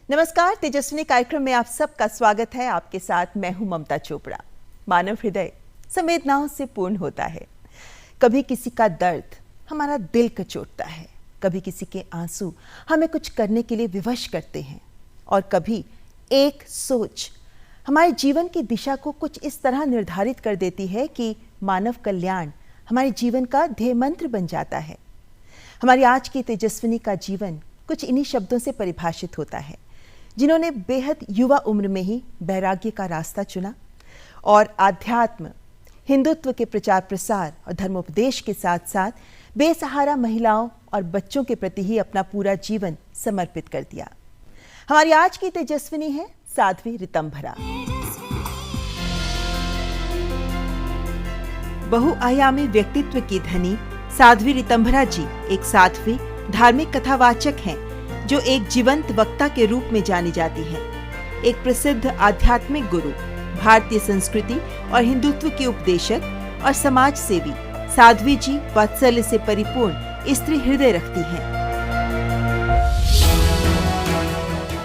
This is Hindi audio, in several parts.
नमस्कार, तेजस्विनी कार्यक्रम में आप सबका स्वागत है। आपके साथ मैं हूं ममता चोपड़ा। मानव हृदय संवेदनाओं से पूर्ण होता है। कभी किसी का दर्द हमारा दिल कचोटता है, कभी किसी के आंसू हमें कुछ करने के लिए विवश करते हैं, और कभी एक सोच हमारे जीवन की दिशा को कुछ इस तरह निर्धारित कर देती है कि मानव कल्याण हमारे जीवन का ध्येय मंत्र बन जाता है। हमारी आज की तेजस्विनी का जीवन कुछ इन्हीं शब्दों से परिभाषित होता है, जिन्होंने बेहद युवा उम्र में ही वैराग्य का रास्ता चुना और आध्यात्म, हिंदुत्व के प्रचार प्रसार और धर्मोपदेश के साथ साथ बेसहारा महिलाओं और बच्चों के प्रति ही अपना पूरा जीवन समर्पित कर दिया। हमारी आज की तेजस्विनी है साध्वी रितंभरा। बहुआयामी व्यक्तित्व की धनी साध्वी रितंभरा जी एक साध्वी धार्मिक कथावाचक हैं, जो एक जीवंत वक्ता के रूप में जानी जाती हैं। एक प्रसिद्ध आध्यात्मिक गुरु, भारतीय संस्कृति और हिंदुत्व के उपदेशक और समाज सेवी, साध्वी जी वात्सल्य से परिपूर्ण स्त्री हृदय रखती हैं।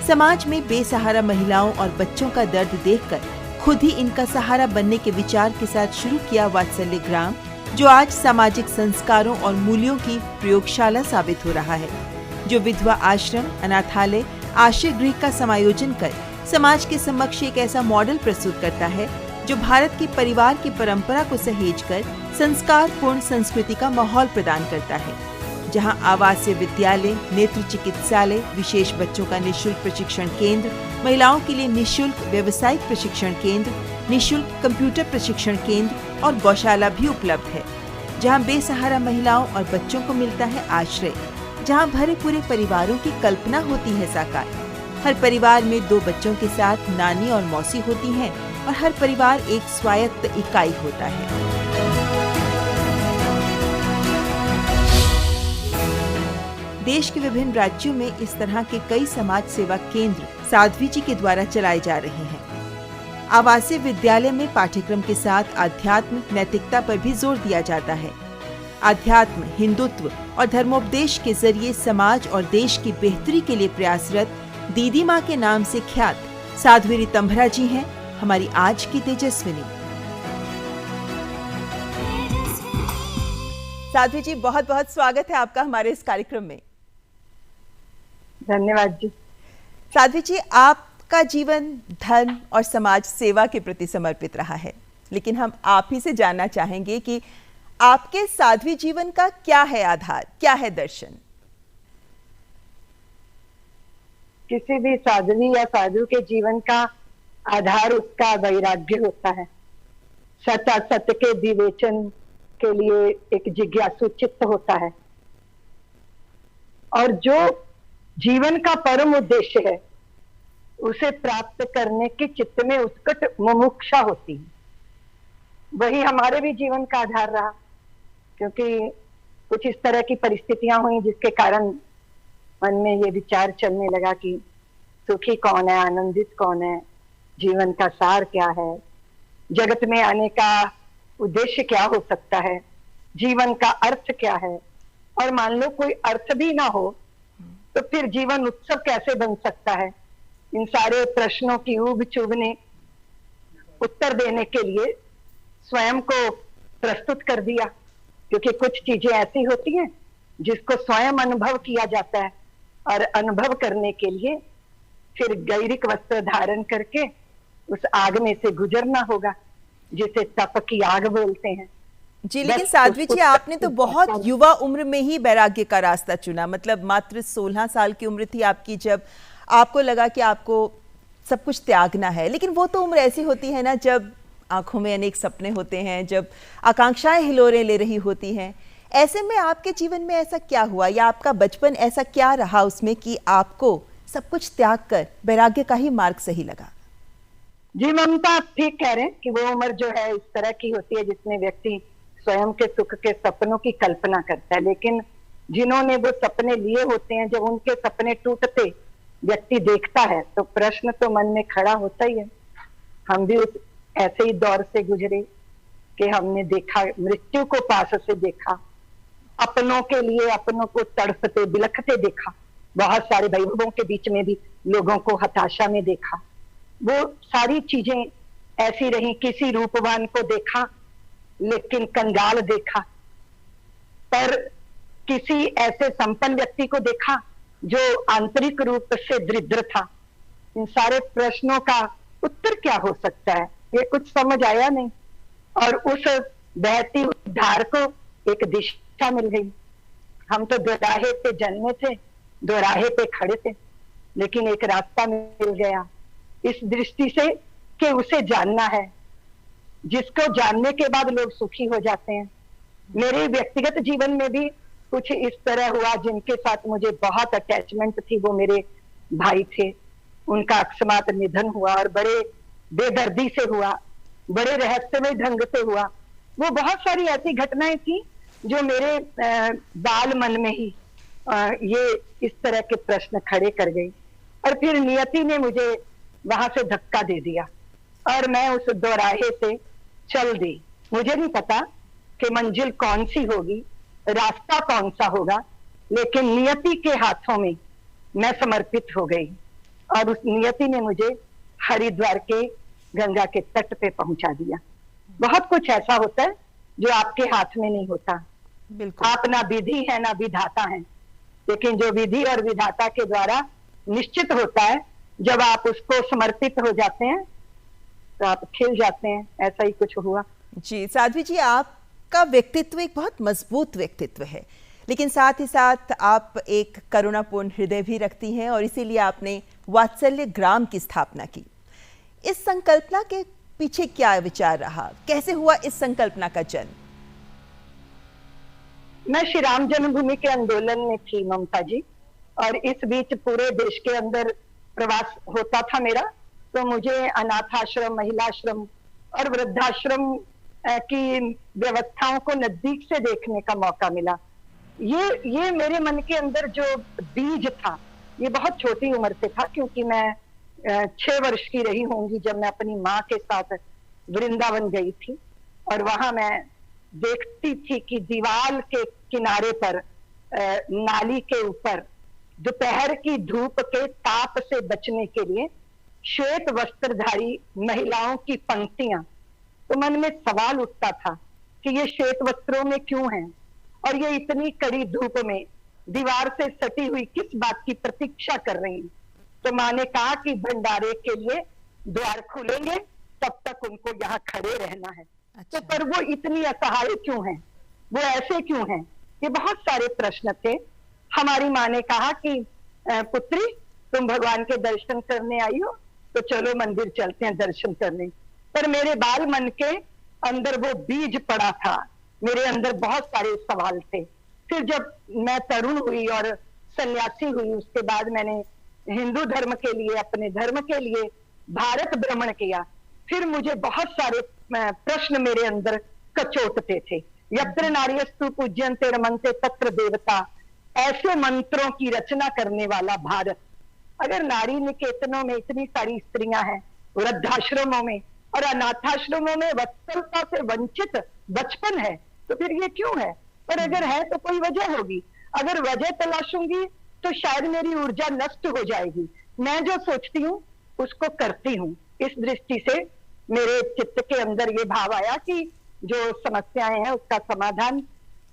समाज में बेसहारा महिलाओं और बच्चों का दर्द देखकर खुद ही इनका सहारा बनने के विचार के साथ शुरू किया वात्सल्य ग्राम, जो आज सामाजिक संस्कारों और मूल्यों की प्रयोगशाला साबित हो रहा है, जो विधवा आश्रम, अनाथालय, आश्रय गृह का समायोजन कर समाज के समक्ष एक ऐसा मॉडल प्रस्तुत करता है जो भारत की परिवार की परंपरा को सहेजकर संस्कारपूर्ण संस्कृति का माहौल प्रदान करता है, जहां आवासीय विद्यालय, नेत्र चिकित्सालय, विशेष बच्चों का निःशुल्क प्रशिक्षण केंद्र, महिलाओं के लिए निःशुल्क व्यावसायिक प्रशिक्षण केंद्र, निःशुल्क कंप्यूटर प्रशिक्षण केंद्र और गौशाला भी उपलब्ध है, जहां बेसहारा महिलाओं और बच्चों को मिलता है आश्रय, जहां भरे पूरे परिवारों की कल्पना होती है साकार। हर परिवार में 2 बच्चों के साथ नानी और मौसी होती हैं और हर परिवार एक स्वायत्त इकाई होता है। देश के विभिन्न राज्यों में इस तरह के कई समाज सेवा केंद्र साध्वी जी के द्वारा चलाए जा रहे हैं। आवासीय विद्यालय में पाठ्यक्रम के साथ आध्यात्म, नैतिकता पर भी जोर दिया जाता है। आध्यात्म, हिंदुत्व और धर्मोपदेश के जरिए समाज और देश की बेहतरी के लिए प्रयासरत दीदी माँ के नाम से ख्यात साध्वी रितंभरा जी हैं हमारी आज की तेजस्विनी। साध्वी जी, बहुत बहुत स्वागत है आपका हमारे इस कार्यक्रम में। धन्यवाद जी। साध्वी जी, आपका जीवन धर्म और समाज सेवा के प्रति समर्पित रहा है, लेकिन हम आप ही से जानना चाहेंगे कि आपके साध्वी जीवन का क्या है आधार, क्या है दर्शन? किसी भी साध्वी या साधु के जीवन का आधार उसका वैराग्य होता है। सत असत के विवेचन के लिए एक जिज्ञासु चित्त होता है, और जो जीवन का परम उद्देश्य है उसे प्राप्त करने के चित्त में उत्कट मुमुक्षा होती है। वही हमारे भी जीवन का आधार रहा, क्योंकि कुछ इस तरह की परिस्थितियां हुई जिसके कारण मन में ये विचार चलने लगा कि सुखी कौन है, आनंदित कौन है, जीवन का सार क्या है, जगत में आने का उद्देश्य क्या हो सकता है, जीवन का अर्थ क्या है। और मान लो कोई अर्थ भी ना हो तो फिर जीवन उत्सव कैसे बन सकता है। इन सारे प्रश्नों की ऊब चुभ ने उत्तर देने के लिए स्वयं को प्रस्तुत कर दिया, क्योंकि कुछ चीजें ऐसी होती हैं जिसको स्वयं अनुभव किया जाता है, और अनुभव करने के लिए फिर गैरिक वस्त्र धारण करके उस आग में से गुजरना होगा, जिसे तप की आग बोलते हैं जी। लेकिन साध्वी जी, आपने तो बहुत युवा उम्र में ही वैराग्य का रास्ता चुना। मतलब मात्र 16 साल की उम्र थी आपकी जब आपको लगा कि आपको सब कुछ त्यागना है। लेकिन वो तो उम्र ऐसी होती है ना, जब आंखों में अनेक सपने होते हैं, जब आकांक्षाएं हिलोरें ले रही होती हैं। ऐसे में आपके जीवन में ऐसा क्या हुआ, या आपका बचपन ऐसा क्या रहा उसमें कि आपको सब कुछ त्याग कर वैराग्य का ही मार्ग सही लगा? जी ममता, आप ठीक कह रहे हैं कि वो उम्र जो है इस तरह की होती है जिसमें व्यक्ति स्वयं के सुख के सपनों की कल्पना करता है। लेकिन जिन्होंने वो सपने लिए होते हैं, जब उनके सपने टूटते व्यक्ति देखता है तो प्रश्न तो मन में खड़ा होता ही है। हम भी उस ऐसे ही दौर से गुजरे कि हमने देखा, मृत्यु को पास से देखा, अपनों के लिए अपनों को तड़पते बिलखते देखा, बहुत सारे वैभवों के बीच में भी लोगों को हताशा में देखा। वो सारी चीजें ऐसी रही। किसी रूपवान को देखा लेकिन कंगाल देखा, पर किसी ऐसे संपन्न व्यक्ति को देखा जो आंतरिक रूप से दरिद्र था। इन सारे प्रश्नों का उत्तर क्या हो सकता है, ये कुछ समझ आया नहीं। और उस बहती धार को एक दिशा मिल गई। हम तो दोराहे पे जन्मे थे, दोराहे पे खड़े थे, लेकिन एक रास्ता मिल गया इस दृष्टि से कि उसे जानना है, जिसको जानने के बाद लोग सुखी हो जाते हैं। मेरे व्यक्तिगत जीवन में भी कुछ इस तरह हुआ। जिनके साथ मुझे बहुत अटैचमेंट थी वो मेरे भाई थे, उनका अकस्मात निधन हुआ और बड़े बेदर्दी से हुआ, बड़े रहस्यमय ढंग से हुआ। वो बहुत सारी ऐसी घटनाएं थी जो मेरे बाल मन में ही ये इस तरह के प्रश्न खड़े कर गई। और फिर नियति ने मुझे वहां से धक्का दे दिया और मैं उस दोराहे से चल दी। मुझे नहीं पता कि मंजिल कौन सी होगी, रास्ता कौन सा होगा, लेकिन नियति के हाथों में मैं समर्पित हो गई और उस नियति ने मुझे हरिद्वार के गंगा के तट पे पहुंचा दिया। बहुत कुछ ऐसा होता है जो आपके हाथ में नहीं होता। बिल्कुल। आप ना विधि है ना विधाता है, लेकिन जो विधि और विधाता के द्वारा निश्चित होता है, जब आप उसको समर्पित हो जाते हैं तो आप खिल जाते हैं। ऐसा ही कुछ हुआ। जी साध्वी जी, आपका व्यक्तित्व एक बहुत मजबूत व्यक्तित्व है, लेकिन साथ ही साथ आप एक करुणापूर्ण हृदय भी रखती हैं और इसीलिए आपने वात्सल्य ग्राम की स्थापना की। इस संकल्पना के पीछे क्या विचार रहा, कैसे हुआ इस संकल्पना का जन्म? मैं श्री राम जन्मभूमि के आंदोलन में थी ममता जी, और इस बीच पूरे देश के अंदर प्रवास होता था मेरा। तो मुझे अनाथ आश्रम, महिला आश्रम और वृद्धाश्रम की व्यवस्थाओं को नजदीक से देखने का मौका मिला। ये मेरे मन के अंदर जो बीज था, ये बहुत छोटी उम्र से था, क्योंकि मैं 6 वर्ष की रही होंगी जब मैं अपनी माँ के साथ वृंदावन गई थी। और वहां मैं देखती थी कि दीवार के किनारे पर नाली के ऊपर दोपहर की धूप के ताप से बचने के लिए श्वेत वस्त्रधारी महिलाओं की पंक्तियां। तो मन में सवाल उठता था कि ये श्वेत वस्त्रों में क्यों हैं और ये इतनी कड़ी धूप में दीवार से सटी हुई किस बात की प्रतीक्षा कर रही हैं। तो माँ ने कहा कि भंडारे के लिए द्वार खुलेंगे, तब तक उनको यहाँ खड़े रहना है। अच्छा। तो पर वो इतनी असहाय क्यों हैं, वो ऐसे क्यों हैं, ये बहुत सारे प्रश्न थे। हमारी माँ ने कहा कि पुत्री, तुम भगवान के दर्शन करने आई हो तो चलो मंदिर चलते हैं दर्शन करने। पर मेरे बाल मन के अंदर वो बीज पड़ा था, मेरे अंदर बहुत सारे सवाल थे। फिर जब मैं तरुण हुई और सन्यासी हुई, उसके बाद मैंने हिंदू धर्म के लिए, अपने धर्म के लिए भारत भ्रमण किया। फिर मुझे बहुत सारे प्रश्न मेरे अंदर कचोटते थे। यत्र नार्यस्तु पूज्यन्ते रमन्ते तत्र देवता, ऐसे मंत्रों की रचना करने वाला भारत। अगर नारी निकेतनों में इतनी सारी स्त्रियां हैं, वृद्धाश्रमों में और अनाथाश्रमों में वत्सलता से वंचित बचपन है, तो फिर ये क्यों है? पर अगर है तो कोई वजह होगी। अगर वजह तलाशूंगी तो शायद मेरी ऊर्जा नष्ट हो जाएगी। मैं जो सोचती हूँ उसको करती हूँ। इस दृष्टि से मेरे चित्त के अंदर ये भाव आया कि जो समस्याएं हैं उसका समाधान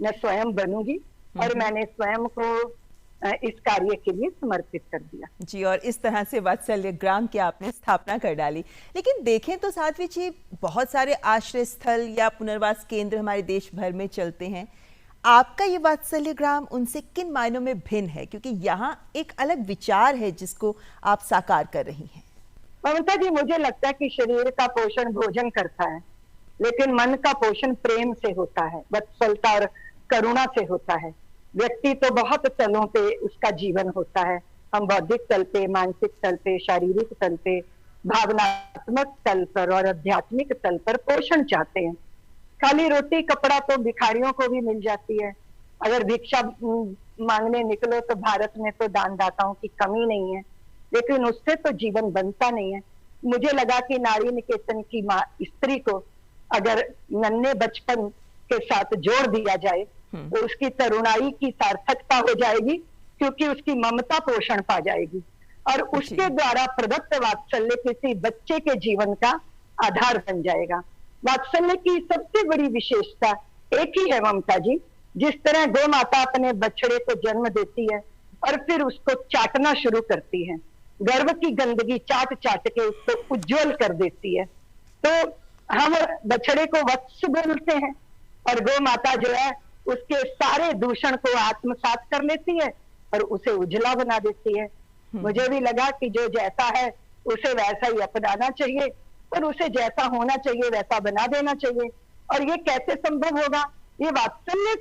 मैं स्वयं बनूंगी, और मैंने स्वयं को इस कार्य के लिए समर्पित कर दिया। जी, और इस तरह से वात्सल्य ग्राम की आपने स्थापना कर डाली। लेकिन देखें तो साध्वी जी, बहुत सारे आश्रय स्थल या पुनर्वास केंद्र हमारे देश भर में चलते हैं। आपका ये वात्सल्य ग्राम उनसे किन मायनों में भिन्न है, क्योंकि यहाँ एक अलग विचार है जिसको आप साकार कर रही हैं? ममता जी, मुझे लगता है कि शरीर का पोषण भोजन करता है, लेकिन मन का पोषण प्रेम से होता है, वत्सलता और करुणा से होता है। व्यक्ति तो बहुत तलों पे उसका जीवन होता है। हम बौद्धिक तल पे, मानसिक तल पे, शारीरिक तल पे, भावनात्मक तल पर और आध्यात्मिक तल पर पोषण चाहते हैं। खाली रोटी कपड़ा तो भिखारियों को भी मिल जाती है। अगर भिक्षा मांगने निकलो तो भारत में तो दानदाताओं की कमी नहीं है, लेकिन उससे तो जीवन बनता नहीं है। मुझे लगा कि नारी निकेतन की माँ स्त्री को अगर नन्हे बचपन के साथ जोड़ दिया जाए तो उसकी तरुणाई की सार्थकता हो जाएगी क्योंकि उसकी ममता पोषण पा जाएगी और उसके द्वारा प्रदत्त वात्सल्य किसी बच्चे के जीवन का आधार बन जाएगा। वात्सल्य की सबसे बड़ी विशेषता एक ही है ममता जी, जिस तरह गौ माता अपने बछड़े को जन्म देती है और फिर उसको चाटना शुरू करती है, गर्भ की गंदगी चाट चाट के उसको उज्जवल कर देती है। तो हम बछड़े को वत्स बोलते हैं और गौ माता जो है उसके सारे दूषण को आत्मसात कर लेती है और उसे उजला बना देती है। मुझे भी लगा कि जो जैसा है उसे वैसा ही अपनाना चाहिए और उसे जैसा होना चाहिए वैसा बना देना चाहिए। और ये कैसे संभव होगा? ये वात्सल्य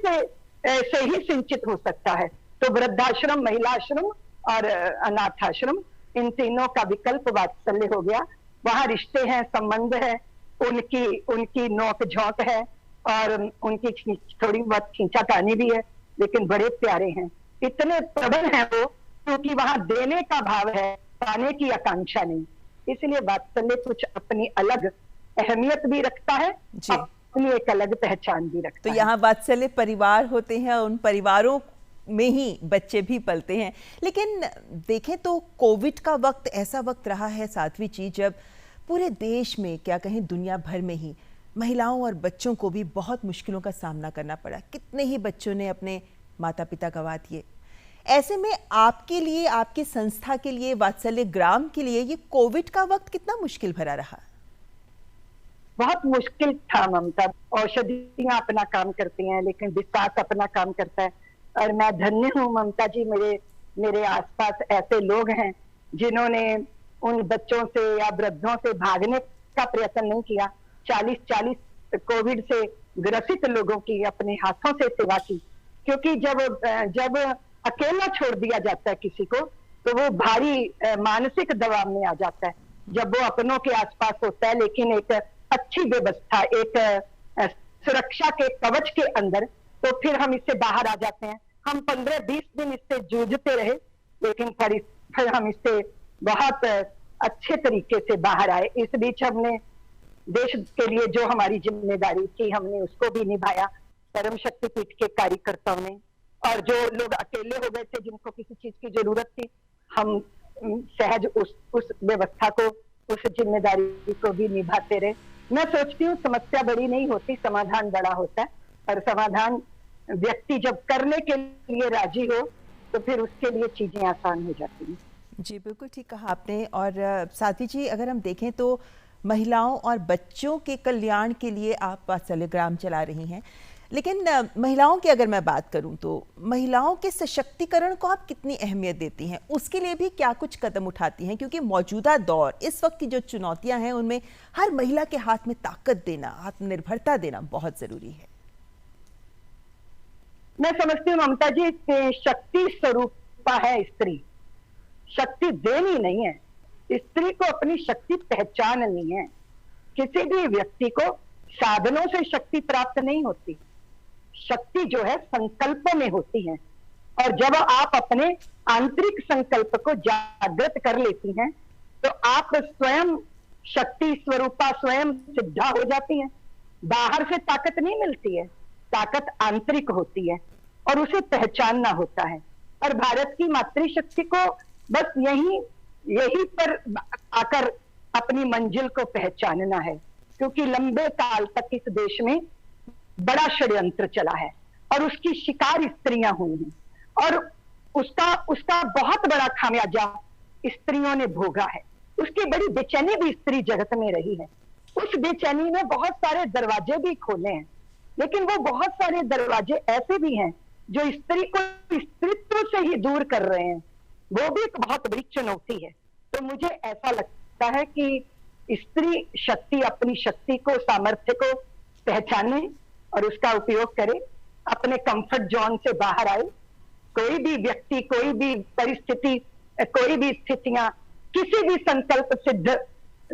से ही सिंचित हो सकता है। तो वृद्धाश्रम, महिलाश्रम और अनाथाश्रम, इन तीनों का विकल्प वात्सल्य हो गया। वहां रिश्ते हैं, संबंध है, उनकी नोक झोंक है और उनकी थोड़ी बहुत खींचातानी भी है, लेकिन बड़े प्यारे हैं, इतने प्रबल हैं वो, क्योंकि वहां देने का भाव है, पाने की आकांक्षा नहीं। इसलिए वात्सल्य कुछ अपनी अलग अहमियत भी रखता है, अपनी एक अलग पहचान भी रखता है। तो यहाँ वात्सल्य परिवार होते हैं, उन परिवारों में ही बच्चे भी पलते हैं। लेकिन देखें तो कोविड का वक्त ऐसा वक्त रहा है साध्वी जी, जब पूरे देश में, क्या कहें दुनिया भर में ही, महिलाओं और बच्चों को भी बहुत मुश्किलों का सामना करना पड़ा। कितने ही बच्चों ने अपने माता पिता गंवा दिए। ऐसे में आपके लिए, आपकी संस्था के लिए, वात्सल्य ग्राम के लिए ये कोविड का वक्त कितना मुश्किल भरा रहा? बहुत मुश्किल था ममता। औषधियां अपना काम करती हैं, लेकिन विश्वास अपना काम करता है। और मैं धन्य हूँ ममता जी, मेरे आसपास ऐसे लोग हैं जिन्होंने उन बच्चों से या वृद्धों से भागने का प्रयत्न नहीं किया। 40 कोविड से ग्रसित लोगों की अपने हाथों से सेवा की, क्योंकि जब अकेला छोड़ दिया जाता है किसी को, तो वो भारी मानसिक दबाव में आ जाता है। जब वो अपनों के आसपास होता है, लेकिन एक अच्छी व्यवस्था, एक सुरक्षा के कवच के अंदर, तो फिर हम इससे बाहर आ जाते हैं। हम 15-20 दिन इससे जूझते रहे, लेकिन फिर हम इससे बहुत अच्छे तरीके से बाहर आए। इस बीच हमने देश के लिए जो हमारी जिम्मेदारी थी, हमने उसको भी निभाया, परम शक्तिपीठ के कार्यकर्ताओं ने। और जो लोग अकेले हो गए थे, जिनको किसी चीज की जरूरत थी, हम सहज उस व्यवस्था को, उस जिम्मेदारी को भी निभाते रहे। मैं सोचती हूँ समस्या बड़ी नहीं होती, समाधान बड़ा होता है। और समाधान व्यक्ति जब करने के लिए राजी हो, तो फिर उसके लिए चीजें आसान हो जाती हैं। जी बिल्कुल ठीक कहा आपने। और साथी जी, अगर हम देखें तो महिलाओं और बच्चों के कल्याण के लिए आप वात्सल्य ग्राम चला रही हैं, लेकिन महिलाओं की अगर मैं बात करूं तो महिलाओं के सशक्तिकरण को आप कितनी अहमियत देती हैं? उसके लिए भी क्या कुछ कदम उठाती हैं? क्योंकि मौजूदा दौर, इस वक्त की जो चुनौतियां हैं, उनमें हर महिला के हाथ में ताकत देना, आत्मनिर्भरता देना बहुत जरूरी है। मैं समझती हूँ ममता जी, शक्ति स्वरूपा है स्त्री, शक्ति देनी नहीं है। स्त्री को अपनी शक्ति पहचाननी है। किसी भी व्यक्ति को साधनों से शक्ति प्राप्त नहीं होती, शक्ति जो है संकल्पों में होती है। और जब आप अपने आंतरिक संकल्प को जागृत कर लेती हैं, तो आप स्वयं शक्ति स्वरूपा, स्वयं सिद्धा हो जाती हैं। बाहर से ताकत नहीं मिलती है, ताकत आंतरिक होती है और उसे पहचानना होता है। और भारत की मातृशक्ति को बस यही पर आकर अपनी मंजिल को पहचानना है, क्योंकि लंबे काल तक इस देश में बड़ा षड्यंत्र चला है और उसकी शिकार स्त्रियां हुई हैं, और उसका बहुत बड़ा खामियाजा स्त्रियों ने भोगा है। उसकी बड़ी बेचैनी भी स्त्री जगत में रही है। उस बेचैनी में बहुत सारे दरवाजे भी खोले हैं, लेकिन वो बहुत सारे दरवाजे ऐसे भी हैं जो स्त्री को स्त्रीत्व से ही दूर कर रहे हैं। वो भी एक बहुत बड़ी चुनौती है। तो मुझे ऐसा लगता है कि स्त्री शक्ति, अपनी शक्ति को, सामर्थ्य को पहचाने और उसका उपयोग करे, अपने कंफर्ट जोन से बाहर आए। कोई भी व्यक्ति, कोई भी परिस्थिति, कोई भी स्थितियां किसी भी संकल्प सिद्ध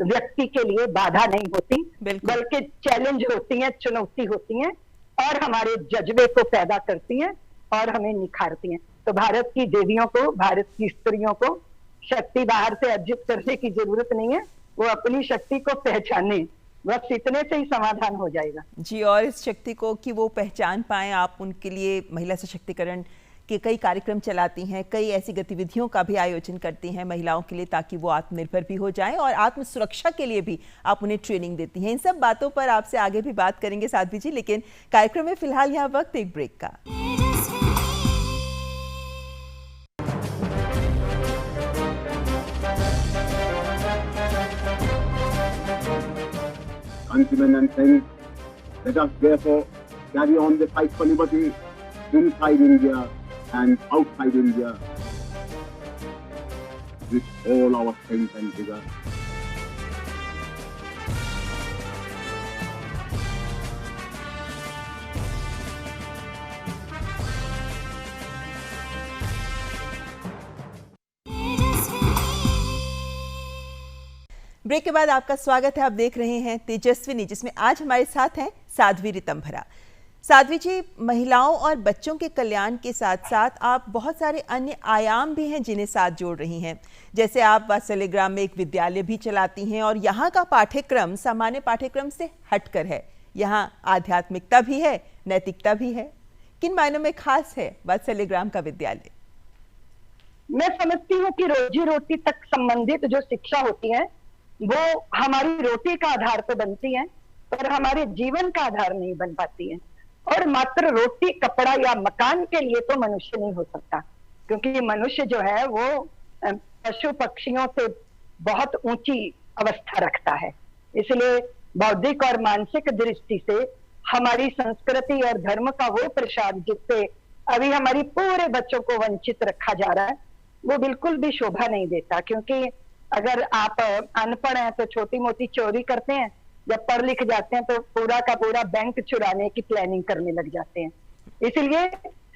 व्यक्ति के लिए बाधा नहीं होती, बल्कि चैलेंज होती हैं, चुनौती होती हैं और हमारे जज्बे को पैदा करती हैं और हमें निखारती हैं। तो भारत की देवियों को, भारत की स्त्रियों को शक्ति बाहर से अर्जित करने की जरूरत नहीं है, वो अपनी शक्ति को पहचाने, बस इतने से ही समाधान हो जाएगा। जी, और इस शक्ति को कि वो पहचान पाए, आप उनके लिए महिला सशक्तिकरण कि कई कार्यक्रम चलाती हैं, कई ऐसी गतिविधियों का भी आयोजन करती हैं महिलाओं के लिए, ताकि वो आत्मनिर्भर भी हो जाएं और आत्म सुरक्षा के लिए भी आप उन्हें ट्रेनिंग देती हैं। इन सब बातों पर आपसे आगे भी बात करेंगे साध्वी जी, लेकिन कार्यक्रम में फिलहाल यहाँ वक्त एक ब्रेक का। Countrymen and friends, let us therefore carry on the fight for liberty inside India and outside India with all our strength and vigor. Break के बाद आपका स्वागत है। आप देख रहे हैं तेजस्विनी, जिसमें आज हमारे साथ हैं साध्वी रितंभरा। साध्वी जी, महिलाओं और बच्चों के कल्याण के साथ साथ आप बहुत सारे अन्य आयाम भी हैं जिन्हें साथ जोड़ रही हैं। जैसे आप वात्सल्य ग्राम में एक विद्यालय भी चलाती हैं और यहाँ का पाठ्यक्रम सामान्य पाठ्यक्रम से हटकर है। यहाँ आध्यात्मिकता भी है, नैतिकता भी है। किन मायनों में खास है वात्सल्य ग्राम का विद्यालय? मैं समझती हूँ कि रोजी रोटी तक संबंधित जो शिक्षा होती है वो हमारी रोटी का आधार तो बनती है, पर हमारे जीवन का आधार नहीं बन पाती है। और मात्र रोटी, कपड़ा या मकान के लिए तो मनुष्य नहीं हो सकता, क्योंकि मनुष्य जो है वो पशु पक्षियों से बहुत ऊंची अवस्था रखता है। इसलिए बौद्धिक और मानसिक दृष्टि से हमारी संस्कृति और धर्म का वो प्रसाद जिससे अभी हमारी पूरे बच्चों को वंचित रखा जा रहा है, वो बिल्कुल भी शोभा नहीं देता। क्योंकि अगर आप अनपढ़ हैं तो छोटी मोटी चोरी करते हैं, जब पढ़ लिख जाते हैं तो पूरा का पूरा बैंक चुराने की प्लानिंग करने लग जाते हैं। इसलिए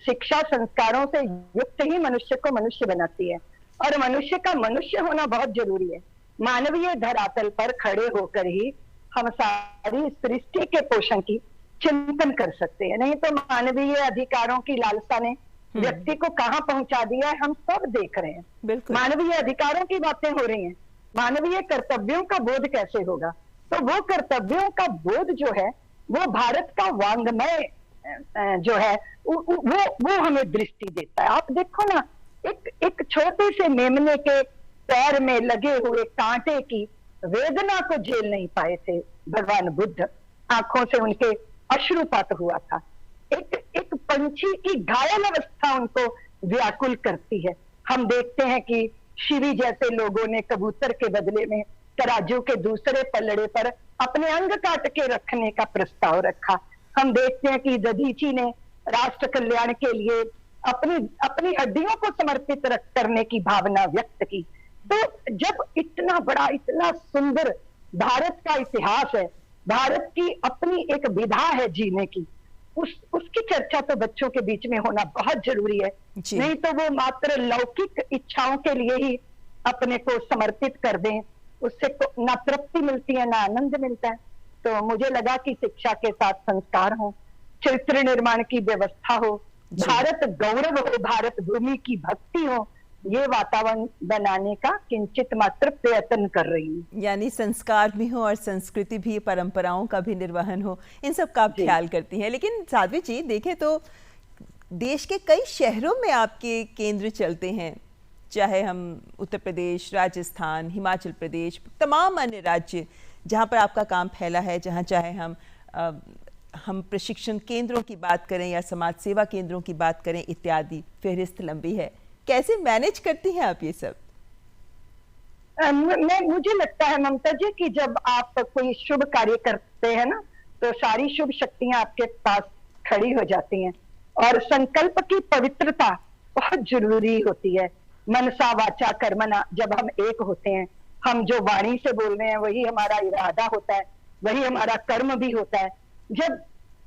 शिक्षा संस्कारों से युक्त ही मनुष्य को मनुष्य बनाती है, और मनुष्य का मनुष्य होना बहुत जरूरी है। मानवीय धरातल पर खड़े होकर ही हम सारी सृष्टि के पोषण की चिंतन कर सकते हैं। नहीं तो मानवीय अधिकारों की लालसा ने व्यक्ति को कहां पहुंचा दिया है हम सब देख रहे हैं। मानवीय अधिकारों की बातें हो रही हैं, मानवीय कर्तव्यों का बोध कैसे होगा? तो वो कर्तव्यों का बोध जो है वो भारत का वांग्मय जो है वो हमें दृष्टि देता है। आप देखो ना, एक छोटे से मेमने के पैर में लगे हुए कांटे की वेदना को झेल नहीं पाए थे भगवान बुद्ध, आंखों से उनके अश्रुपात हुआ था। एक पंछी की घायल अवस्था उनको व्याकुल करती है। हम देखते हैं कि शिवी जैसे लोगों ने कबूतर के बदले में तराजू के दूसरे पलड़े पर अपने अंग काट के रखने का प्रस्ताव रखा। हम देखते हैं कि दधीची ने राष्ट्र कल्याण के लिए अपनी हड्डियों को समर्पित करने की भावना व्यक्त की। तो जब इतना बड़ा, इतना सुंदर भारत का इतिहास है, भारत की अपनी एक विधा है जीने की, उसकी चर्चा तो बच्चों के बीच में होना बहुत जरूरी है। नहीं तो वो मात्र लौकिक इच्छाओं के लिए ही अपने को समर्पित कर दें, उससे ना तृप्ति मिलती है ना आनंद मिलता है। तो मुझे लगा कि शिक्षा के साथ संस्कार हो, चरित्र निर्माण की व्यवस्था हो, भारत गौरव हो, भारत भूमि की भक्ति हो, ये वातावरण बनाने का किंचित मात्र प्रयत्न कर रही हूँ। यानी संस्कार भी हो और संस्कृति भी, परंपराओं का भी निर्वहन हो, इन सब का आप ख्याल करती हैं। लेकिन साध्वी जी, देखें तो देश के कई शहरों में आपके केंद्र चलते हैं, चाहे हम उत्तर प्रदेश, राजस्थान, हिमाचल प्रदेश, तमाम अन्य राज्य जहाँ पर आपका काम फैला है, जहाँ चाहे हम प्रशिक्षण केंद्रों की बात करें या समाज सेवा केंद्रों की बात करें इत्यादि, फहरिस्त लंबी है। कैसे मैनेज करती हैं आप ये सब? मुझे लगता है ममता जी कि जब आप कोई शुभ कार्य करते हैं ना, तो सारी शुभ शक्तियां आपके पास खड़ी हो जाती हैं। और संकल्प की पवित्रता बहुत जरूरी होती है। मनसा वाचा कर्मणा, जब हम एक होते हैं, हम जो वाणी से बोल रहे हैं वही हमारा इरादा होता है, वही हमारा कर्म भी होता है। जब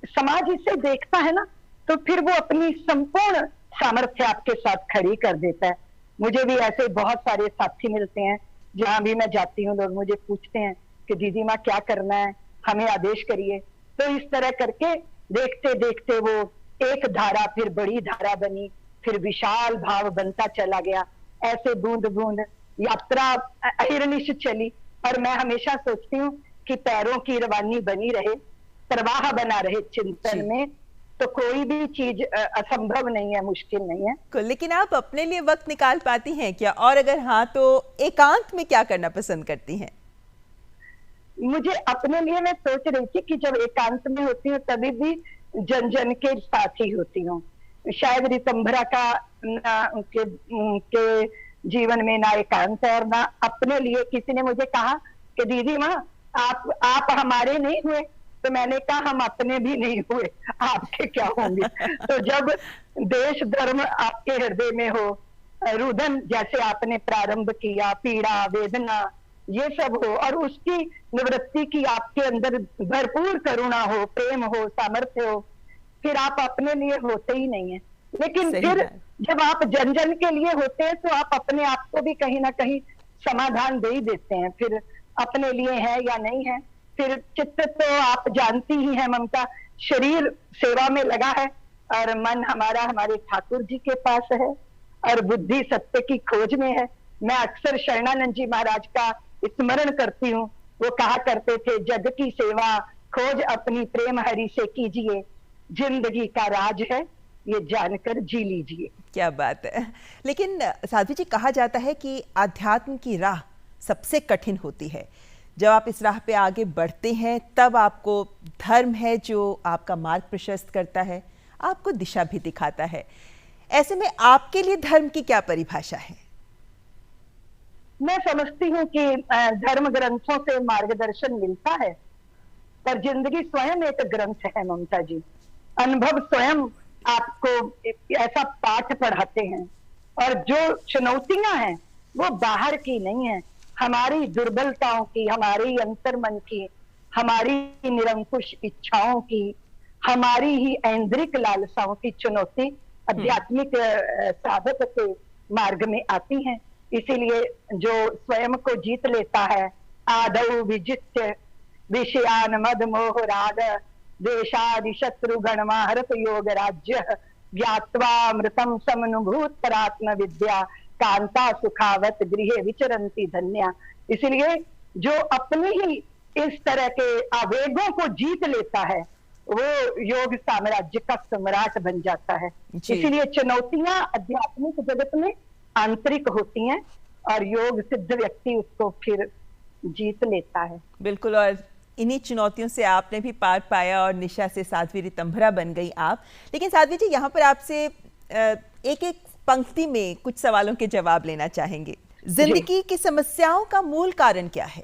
समाज इसे देखता है ना, तो फिर वो अपनी संपूर्ण सामर्थ्य आपके साथ खड़ी कर देता है। मुझे भी ऐसे बहुत सारे साथी मिलते हैं, जहां भी मैं जाती हूँ लोग मुझे पूछते हैं कि दीदी माँ क्या करना है, हमें आदेश करिए। तो इस तरह करके देखते देखते वो एक धारा फिर बड़ी धारा बनी, फिर विशाल भाव बनता चला गया। ऐसे बूंद बूंद यात्रा अहिर्निश चली। और मैं हमेशा सोचती हूँ कि पैरों की रवानी बनी रहे, प्रवाह बना रहे चिंतन में, तो कोई भी चीज असंभव नहीं है, मुश्किल नहीं है। लेकिन आप अपने लिए वक्त निकाल पाती हैं क्या, और अगर हाँ तो एकांत में क्या करना पसंद करती हैं? मुझे अपने लिए, मैं सोच रही थी कि जब एकांत में होती हूँ तभी भी जन जन के साथ ही होती हूँ। शायद ऋतंभरा का उनके जीवन में ना एकांत है और ना अपने लिए। किसी ने मुझे कहा कि दीदी माँ आप हमारे नहीं हुए, तो मैंने कहा हम अपने भी नहीं हुए, आपके क्या होंगे। तो जब देश धर्म आपके हृदय में हो, रुदन जैसे आपने प्रारंभ किया, पीड़ा वेदना ये सब हो, और उसकी निवृत्ति की आपके अंदर भरपूर करुणा हो, प्रेम हो, सामर्थ्य हो, फिर आप अपने लिए होते ही नहीं है। लेकिन फिर जब आप जन जन के लिए होते हैं तो आप अपने आप को भी कहीं ना कहीं समाधान दे ही देते हैं, फिर अपने लिए है या नहीं है। फिर चित्त तो आप जानती ही हैं ममता, शरीर सेवा में लगा है और मन हमारा हमारे ठाकुर जी के पास है और बुद्धि सत्य की खोज में है। मैं अक्सर शरणानंद जी महाराज का स्मरण करती हूँ। वो कहा करते थे, जग की सेवा खोज अपनी प्रेम हरि से कीजिए, जिंदगी का राज है ये जानकर जी लीजिए। क्या बात है। लेकिन साध्वी जी, कहा जाता है कि आध्यात्म की राह सबसे कठिन होती है। जब आप इस राह पे आगे बढ़ते हैं तब आपको धर्म है जो आपका मार्ग प्रशस्त करता है, आपको दिशा भी दिखाता है। ऐसे में आपके लिए धर्म की क्या परिभाषा है? मैं समझती हूँ कि धर्म ग्रंथों से मार्गदर्शन मिलता है, पर जिंदगी स्वयं एक ग्रंथ है ममता जी। अनुभव स्वयं आपको ऐसा पाठ पढ़ाते हैं, और जो चुनौतियां हैं वो बाहर की नहीं है, हमारी दुर्बलताओं की, हमारी अंतर्मन की, हमारी निरंकुश इच्छाओं की, हमारी ही ऐन्द्रिक लालसाओं की चुनौती आध्यात्मिक साधक के मार्ग में आती हैं। इसीलिए जो स्वयं को जीत लेता है, आदौ विजित्य विषयान मद मोह राग देशादि शत्रु गणमाहरत योग राज्य ज्ञात्वा अमृतम समनुभूत परात्म विद्या कांता सुखावत गृहे विचरंती धन्या। इसलिए जो अपने ही इस तरह के आवेगों को जीत लेता है वो योग साम्राज्य का सम्राट बन जाता है। इसीलिए चुनौतियां आध्यात्मिक जगत में आंतरिक होती हैं और योग सिद्ध व्यक्ति उसको फिर जीत लेता है। बिल्कुल, और इन्हीं चुनौतियों से आपने भी पार पाया और निशा से साध्वी ऋतंभरा बन गई आप। लेकिन साध्वी जी, यहाँ पर आपसे एक एक पंक्ति में कुछ सवालों के जवाब लेना चाहेंगे। जिंदगी की समस्याओं का मूल कारण क्या है?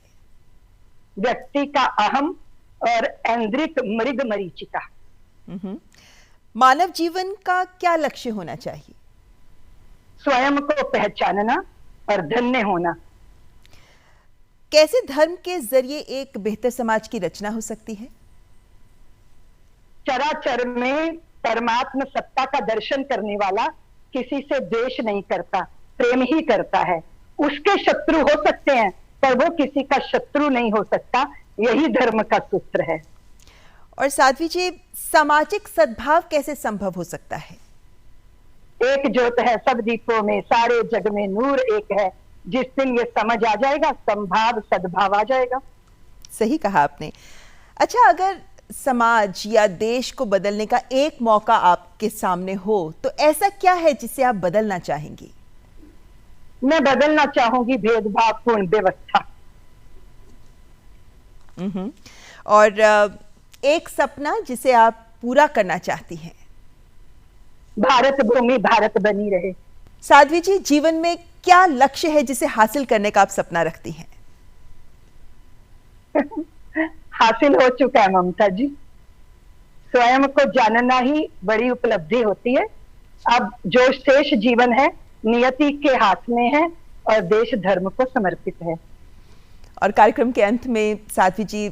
व्यक्ति का अहम और ऐन्द्रिक मृग मरीचिका। मानव जीवन का क्या लक्ष्य होना चाहिए? स्वयं को पहचानना और धन्य होना। कैसे धर्म के जरिए एक बेहतर समाज की रचना हो सकती है? चराचर में परमात्मा सत्ता का दर्शन करने वाला किसी से द्वेष नहीं करता, प्रेम ही करता है। उसके शत्रु हो सकते हैं पर वो किसी का शत्रु नहीं हो सकता। यही धर्म का सूत्र है। और साध्वी जी, सामाजिक सद्भाव कैसे संभव हो सकता है? एक ज्योत है सब दीपों में, सारे जग में नूर एक है। जिस दिन ये समझ आ जाएगा, संभाव सद्भाव आ जाएगा। सही कहा आपने। अच्छा, अगर समाज या देश को बदलने का एक मौका आपके सामने हो तो ऐसा क्या है जिसे आप बदलना चाहेंगी? मैं बदलना चाहूंगी भेदभावपूर्ण व्यवस्था। और एक सपना जिसे आप पूरा करना चाहती हैं? भारत भूमि भारत बनी रहे। साध्वी जी, जीवन में क्या लक्ष्य है जिसे हासिल करने का आप सपना रखती हैं? हासिल हो चुका है ममता जी। स्वयं को जानना ही बड़ी उपलब्धि होती है। अब जो शेष जीवन है नियति के हाथ में है और देश धर्म को समर्पित है। और कार्यक्रम के अंत में साध्वी जी,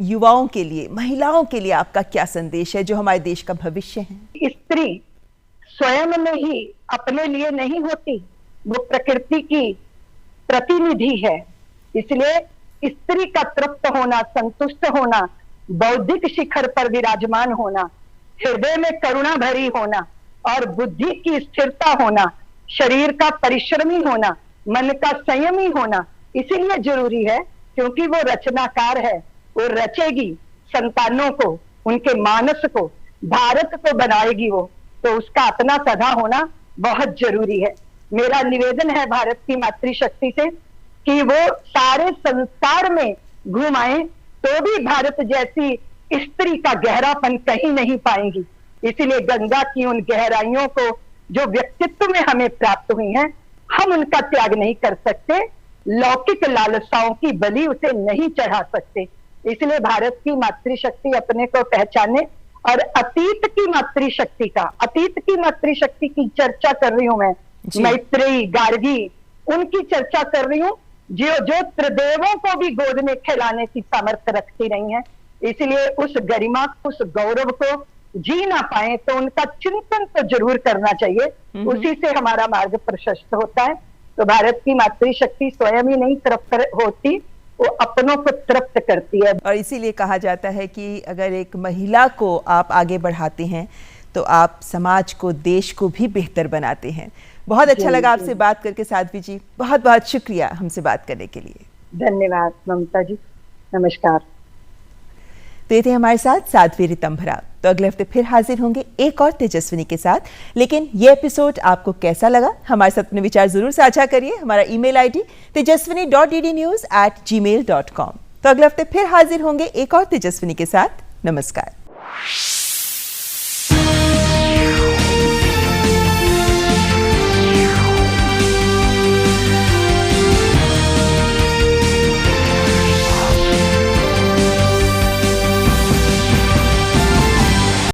युवाओं के लिए, महिलाओं के लिए आपका क्या संदेश है जो हमारे देश का भविष्य है? स्त्री स्वयं में ही अपने लिए नहीं होती, वो प्रकृति की प्रतिनिधि है। इसलिए स्त्री का तृप्त होना, संतुष्ट होना, बौद्धिक शिखर पर विराजमान होना, हृदय में करुणा भरी होना और बुद्धि की स्थिरता होना, शरीर का परिश्रमी होना, मन का संयमी होना इसीलिए जरूरी है क्योंकि वो रचनाकार है। वो रचेगी संतानों को, उनके मानस को, भारत को बनाएगी वो, तो उसका अपना सदा होना बहुत जरूरी है। मेरा निवेदन है भारत की मातृशक्ति से कि वो सारे संसार में घूम आए तो भी भारत जैसी स्त्री का गहरापन कहीं नहीं पाएंगी। इसीलिए गंगा की उन गहराइयों को जो व्यक्तित्व में हमें प्राप्त हुई हैं, हम उनका त्याग नहीं कर सकते, लौकिक लालसाओं की बलि उसे नहीं चढ़ा सकते। इसलिए भारत की मातृशक्ति अपने को पहचाने और अतीत की मातृशक्ति की चर्चा कर रही हूं मैं, मैत्रेयी, गार्गी, उनकी चर्चा कर रही हूं जो त्रिदेवों को भी गोद में खिलाने की सामर्थ्य रखती रही हैं। इसलिए उस गरिमा, उस गौरव को जी ना पाए तो उनका चिंतन तो जरूर करना चाहिए, उसी से हमारा मार्ग प्रशस्त होता है। तो भारत की मातृशक्ति स्वयं ही नहीं तृप्त होती, वो अपनों को तृप्त करती है। और इसीलिए कहा जाता है कि अगर एक महिला को आप आगे बढ़ाते हैं तो आप समाज को, देश को भी बेहतर बनाते हैं। बहुत अच्छा लगा आपसे बात करके साध्वी जी, बहुत बहुत शुक्रिया हमसे बात करने के लिए। धन्यवाद ममता जी, नमस्कार। तो ये थे हमारे साथ साध्वी ऋतंभरा। तो अगले हफ्ते फिर हाजिर होंगे एक और तेजस्विनी के साथ। लेकिन ये एपिसोड आपको कैसा लगा, हमारे साथ अपने विचार जरूर साझा करिए। हमारा ईमेल आईडी tejaswini.ddnews@gmail.com। तो अगले हफ्ते फिर हाजिर होंगे एक और तेजस्विनी के साथ। नमस्कार।